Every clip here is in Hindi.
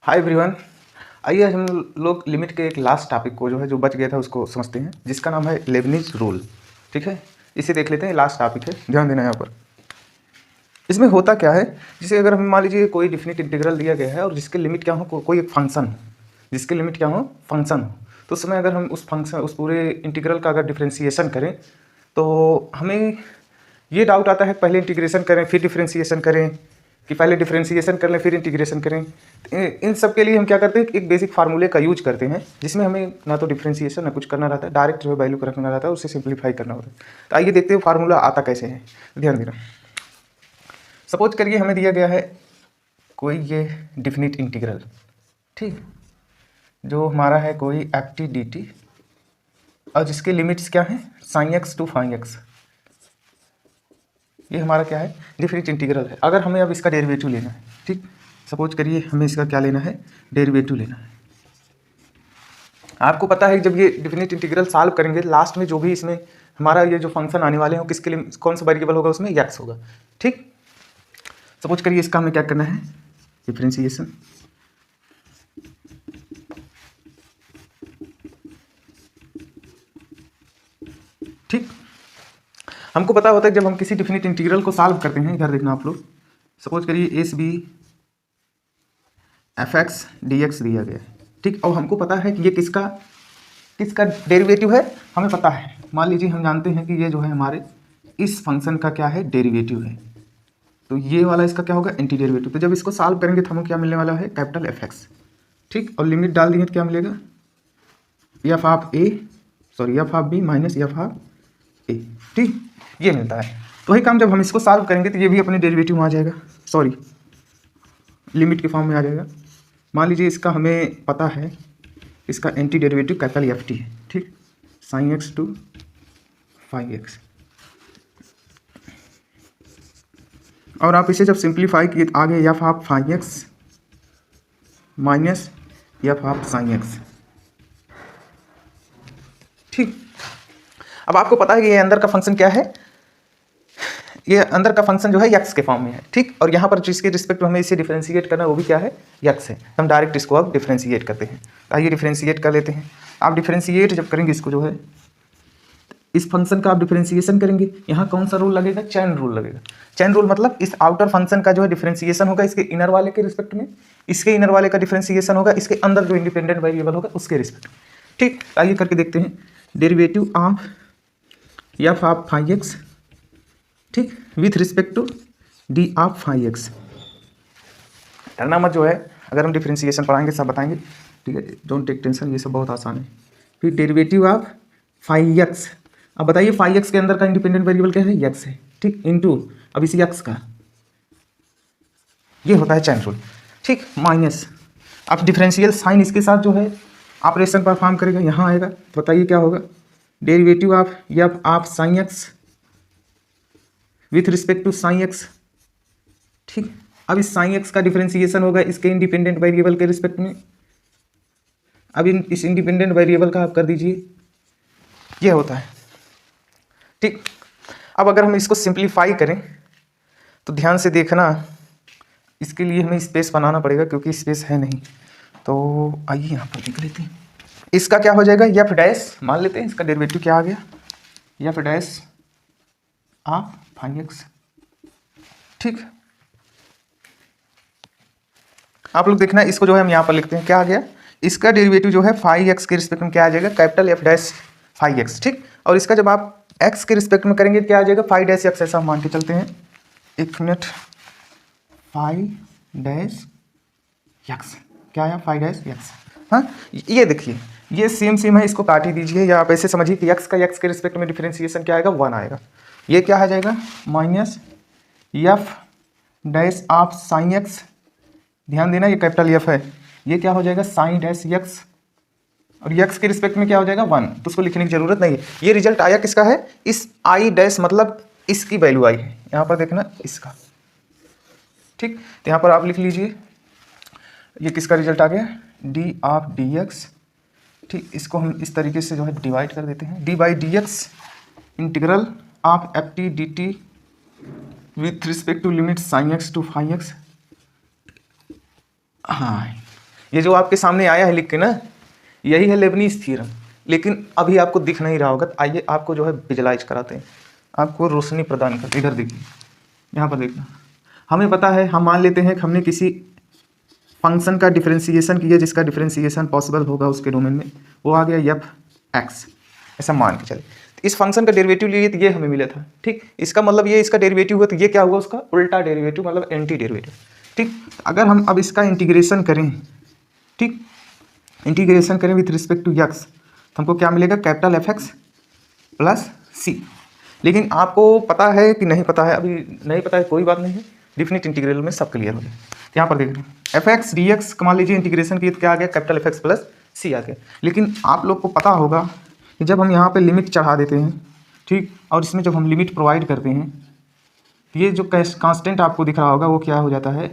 Hi everyone. आइए आज हम लोग लिमिट के एक लास्ट टॉपिक को जो बच गया था उसको समझते हैं, जिसका नाम है लेबनिज रूल। ठीक है, इसे देख लेते हैं। लास्ट टॉपिक है, ध्यान देना यहाँ पर। इसमें होता क्या है, जिसे अगर हम मान लीजिए कोई डिफिनिट इंटीग्रल दिया गया है और जिसके लिमिट क्या हो, कोई एक फंक्शन हो जिसके लिमिट क्या हो, फंक्शन हो, तो उस समय अगर हम उस फंक्शन उस पूरे इंटीग्रल का अगर डिफ्रेंसिएशन करें तो हमें ये डाउट आता है पहले इंटीग्रेशन करें फिर डिफ्रेंसिएशन करें, कि पहले डिफ्रेंसिएशन कर लें फिर इंटीग्रेशन करें। इन सब के लिए हम क्या करते हैं, एक बेसिक फार्मूले का यूज करते हैं, जिसमें हमें ना तो डिफ्रेंसिएशन ना कुछ करना रहता है, डायरेक्ट जो है वैल्यू रखना रहता है, उसे सिंप्लीफाई करना होता है। तो आइए देखते हैं फार्मूला आता कैसे है, ध्यान देना। सपोज करिए हमें दिया गया है कोई ये डिफिनिट इंटीग्रल, ठीक, जो हमारा है कोई एफ टी डी टी, और जिसके लिमिट्स क्या है, sine x to five x. ये हमारा क्या है, डिफिनिट इंटीग्रल है। अगर हमें अब इसका डेरिवेटिव लेना है, ठीक, सपोज करिए हमें इसका क्या लेना है, डेरिवेटिव लेना है। आपको पता है जब ये डिफिनिट इंटीग्रल सॉल्व करेंगे लास्ट में जो भी इसमें हमारा ये जो फंक्शन आने वाले हैं किसके लिए, कौन सा वेरिएबल होगा, उसमें एक्स होगा। ठीक, सपोज करिए इसका हमें क्या करना है, डिफरेंशिएशन। ठीक, हमको पता होता है जब हम किसी डिफिनिट इंटीग्रल को सॉल्व करते हैं, इधर देखना आप लोग, सपोज करिए S B F x d x दिया गया है, ठीक, और हमको पता है कि ये किसका किसका डेरिवेटिव है, हमें पता है। मान लीजिए हम जानते हैं कि ये जो है हमारे इस फंक्शन का क्या है, डेरिवेटिव है, तो ये वाला इसका क्या होगा, एंटी डेरिवेटिव। तो जब इसको सॉल्व करेंगे तो हमें क्या मिलने वाला है, कैपिटल एफ एक्स, ठीक, और लिमिट डाल देंगे तो क्या मिलेगा, F of A sorry F of B minus F of A, ठीक, ये मिलता है। तो वही काम जब हम इसको सॉल्व करेंगे तो ये भी अपने डेरिवेटिव में आ जाएगा, सॉरी लिमिट के फॉर्म में आ जाएगा। मान लीजिए इसका हमें पता है, इसका antiderivative capital F t है, ठीक, sine x to five x, और आप इसे जब सिंप्लीफाई किए तो आगे F of five x minus F of sine x, ठीक। अब आपको पता है कि ये अंदर का फंक्शन क्या है, ये अंदर का फंक्शन जो है यक्स के फॉर्म में है, ठीक, और यहाँ पर जिसके रिस्पेक्ट में हमें इसे डिफरेंशिएट करना है वो भी क्या है, यक्स है। हम डायरेक्ट इसको अब डिफरेंशिएट करते हैं। आइए डिफरेंशिएट कर लेते हैं। आप डिफरेंशिएट जब करेंगे इसको जो है, इस फंक्शन का आप डिफरेंशिएशन करेंगे, यहाँ कौन सा रूल लगेगा, चैन रूल लगेगा। चैन रूल मतलब इस आउटर फंक्शन का जो है डिफरेंशिएशन होगा इसके इनर वाले के रिस्पेक्ट में, इसके इनर वाले का डिफरेंशिएशन होगा इसके अंदर जो इंडिपेंडेंट वेरिएबल होगा उसके रिस्पेक्ट में, ठीक। आइए करके देखते हैं। Derivative of F of five X, ठीक, with respect to D of five X. डरना मत, जो है अगर हम डिफरेंशिएशन पढ़ाएंगे सब बताएंगे, ठीक है, डोंट टेक टेंशन, ये सब बहुत आसान है। फिर डेरिवेटिव ऑफ फाइव एक्स, अब बताइए फाइव एक्स के अंदर का इंडिपेंडेंट वेरिएबल क्या है, एक्स है, ठीक, इनटू अब इसी एक्स का, ये होता है चैन रूल, ठीक, माइनस अब डिफरेंशियल साइन इसके साथ जो है ऑपरेशन परफॉर्म करेगा, यहाँ आएगा, तो बताइए क्या होगा, derivative of F of sine x with respect to sine x, ठीक। अब इस साइन एक्स का डिफरेंशिएशन होगा इसके इंडिपेंडेंट वेरिएबल के रिस्पेक्ट में। अब इस इंडिपेंडेंट वेरिएबल का आप कर दीजिए, ये होता है, ठीक। अब अगर हम इसको सिंप्लीफाई करें तो ध्यान से देखना, इसके लिए हमें स्पेस बनाना पड़ेगा क्योंकि स्पेस है नहीं। तो आइए यहाँ पर देख लेते हैं, इसका क्या हो जाएगा, एफ डैश, मान लेते हैं इसका डेरिवेटिव क्या आ गया, F dash of five X, ठीक। आप लोग देखना, इसको जो है हम यहाँ पर लिखते हैं, क्या आ गया, इसका डेरिवेटिव जो है फाइव एक्स के रिस्पेक्ट में क्या आ जाएगा, capital F dash five X, ठीक। और इसका जब आप एक्स के रिस्पेक्ट में करेंगे क्या आ जाएगा, फाइव डैश एक्स, ऐसा हम मान के चलते हैं, एक मिनट, फाइव डैश एक्स, क्या आया, फाइव डैश एक्स। हाँ, ये देखिए ये सेम है, इसको काट ही दीजिए, या आप ऐसे समझिए कि एक्स का एक्स के रिस्पेक्ट में डिफरेंशिएशन क्या आएगा, वन आएगा। ये क्या आ जाएगा, minus F dash of sine x, ध्यान देना ये कैपिटल एफ है, ये क्या हो जाएगा, साइन डैश एक्स, और एक्स के रिस्पेक्ट में क्या हो जाएगा, वन, तो उसको लिखने की जरूरत नहीं है। ये रिजल्ट आया किसका है, इस आई डैश मतलब इसकी वैल्यू आई है, यहाँ पर देखना इसका, ठीक। तो यहाँ पर आप लिख लीजिए ये किसका रिजल्ट आ गया, डी ऑफ डी एक्स, ठीक। इसको हम इस तरीके से जो है डिवाइड कर देते हैं, d by d x integral of F t d t with respect to limit sine x to five x, हाँ ये जो आपके सामने आया है लिख के ना, यही है लेबनीज थ्योरम, लेकिन अभी आपको दिख नहीं रहा होगा। तो आइए आपको जो है विजुलाइज कराते हैं, आपको रोशनी प्रदान करते हैं। इधर देखिए, यहाँ पर देखना, हमें पता है, हम मान लेते हैं कि हमने किसी फंक्शन का डिफरेंशिएशन किया जिसका डिफरेंशिएशन पॉसिबल होगा उसके डोमेन में, वो आ गया एफ एक्स, ऐसा मान के चले। तो इस फंक्शन का डेरिवेटिव लिए तो ये हमें मिला था, ठीक। इसका मतलब ये इसका डेरिवेटिव हुआ तो ये क्या हुआ, उसका उल्टा डेरिवेटिव, मतलब एंटी डेरिवेटिव, ठीक। अगर हम अब इसका इंटीग्रेशन करें, ठीक, इंटीग्रेशन करें विथ रिस्पेक्ट टू एक्स, तो हमको क्या मिलेगा, कैपिटल एफ एक्स प्लस सी। लेकिन आपको पता है कि नहीं पता है, अभी नहीं पता है, कोई बात नहीं है, डिफिनिट इंटीग्रल में सब क्लियर हो जाए। यहाँ पर देख रहे हैं एफ एक्स डी एक्स, मान लीजिए इंटीग्रेशन की, क्या आ गया, कैपिटल एफ एक्स प्लस सी आ गया। लेकिन आप लोग को पता होगा कि जब हम यहाँ पे लिमिट चढ़ा देते हैं, ठीक, और इसमें जब हम लिमिट प्रोवाइड करते हैं, तो ये जो कांस्टेंट आपको दिख रहा होगा वो क्या हो जाता है,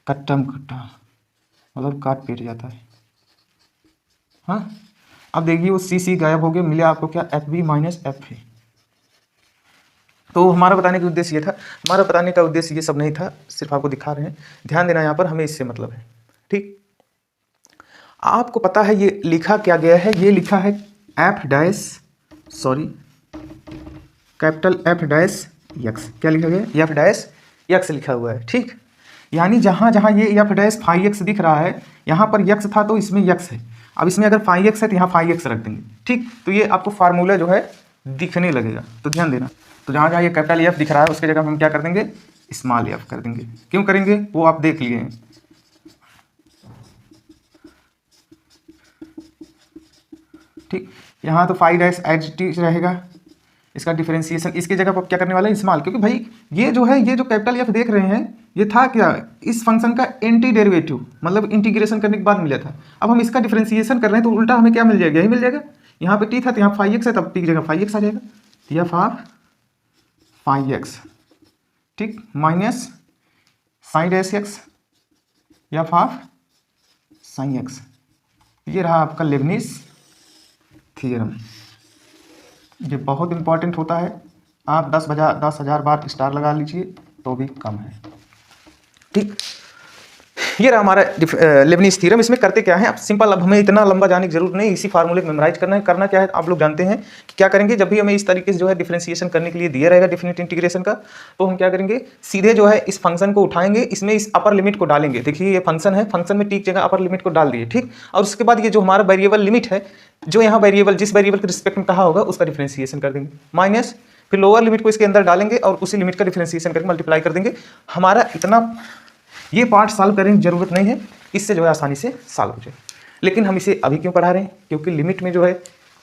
कट्टम कट्टा, मतलब काट पीट जाता है। हाँ, अब देखिए वो सी गायब हो गया, मिला आपको क्या, F B minus F A. तो हमारा बताने का उद्देश्य ये था, हमारा बताने का उद्देश्य ये सब नहीं था, सिर्फ आपको दिखा रहे हैं, ध्यान देना यहाँ पर, हमें इससे मतलब है, ठीक। आपको पता है ये लिखा क्या गया है, ये लिखा है F dash, sorry, capital F dash x, क्या लिखा गया, एफ डैश एक्स लिखा हुआ है, ठीक। यानी जहाँ जहाँ ये एफ डैश फाई एक्स दिख रहा है, यहाँ पर एक्स था तो इसमें एक्स है, अब इसमें अगर फाई एक्स है तो यहाँ फाई एक्स रख देंगे, ठीक। तो ये आपको फार्मूला जो है दिखने लगेगा, तो ध्यान देना। तो जहाँ जहाँ ये कैपिटल एफ दिख रहा है उसके जगह हम क्या कर देंगे, स्मॉल एफ कर देंगे। क्यों करेंगे वो आप देख लिए हैं, ठीक। यहाँ तो फाई डैश एच टी रहेगा, इसका डिफरेंशिएशन इसकी जगह पर क्या करने वाला है, स्मॉल, क्योंकि भाई ये जो है, ये जो कैपिटल एफ देख रहे हैं, ये था क्या, इस फंक्शन का एंटी डेरिवेटिव, मतलब इंटीग्रेशन करने के बाद मिला था। अब हम इसका डिफरेंशिएशन कर रहे हैं तो उल्टा हमें क्या मिल जाएगा, यही मिल जाएगा। यहाँ पे टी था तो यहाँ फाई एक्स है, तब टी की जगह फाई एक्स आ जाएगा, एफ ऑफ फाई एक्स, ठीक, minus sine dash x, F of sine x. ये रहा आपका लेबनीज थ्योरम। ये बहुत इंपॉर्टेंट होता है, आप 10,000 बार स्टार लगा लीजिए तो भी कम है, ठीक। ये रहा हमारा लेबनीज थ्योरम। इसमें करते क्या है, अब सिंपल, अब हमें इतना लंबा जाने की जरूरत नहीं, इसी फार्मूले को मेमोराइज करना है। करना क्या है, आप लोग जानते हैं कि क्या करेंगे, जब भी हमें इस तरीके से जो है डिफरेंशिएशन करने के लिए दिया रहेगा डिफिनिट इंटीग्रेशन का, तो हम क्या करेंगे, सीधे जो है इस फंक्शन को उठाएंगे, इसमें इस अपर लिमिट को डालेंगे। देखिए ये फंक्शन है, फंक्शन में टी की जगह अपर लिमिट को डाल दिए, ठीक। और उसके बाद ये जो हमारा वेरिएबल लिमिट है, जो यहाँ वेरिएबल जिस वेरिएबल के रिस्पेक्ट में कहा होगा उसका डिफरेंशिएशन कर देंगे, माइनस फिर लोअर लिमिट को इसके अंदर डालेंगे और उसी लिमिट का डिफरेंशिएशन करके मल्टीप्लाई कर देंगे। हमारा इतना ये पार्ट सॉल्व करने की जरूरत नहीं है, इससे जो है आसानी से सॉल्व हो जाए। लेकिन हम इसे अभी क्यों पढ़ा रहे हैं, क्योंकि लिमिट में जो है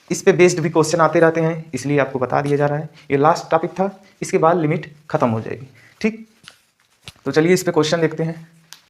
इस पे बेस्ड भी क्वेश्चन आते रहते हैं, इसलिए आपको बता दिया जा रहा है। ये लास्ट टॉपिक था, इसके बाद लिमिट खत्म हो जाएगी, ठीक। तो चलिए इस पे क्वेश्चन देखते हैं।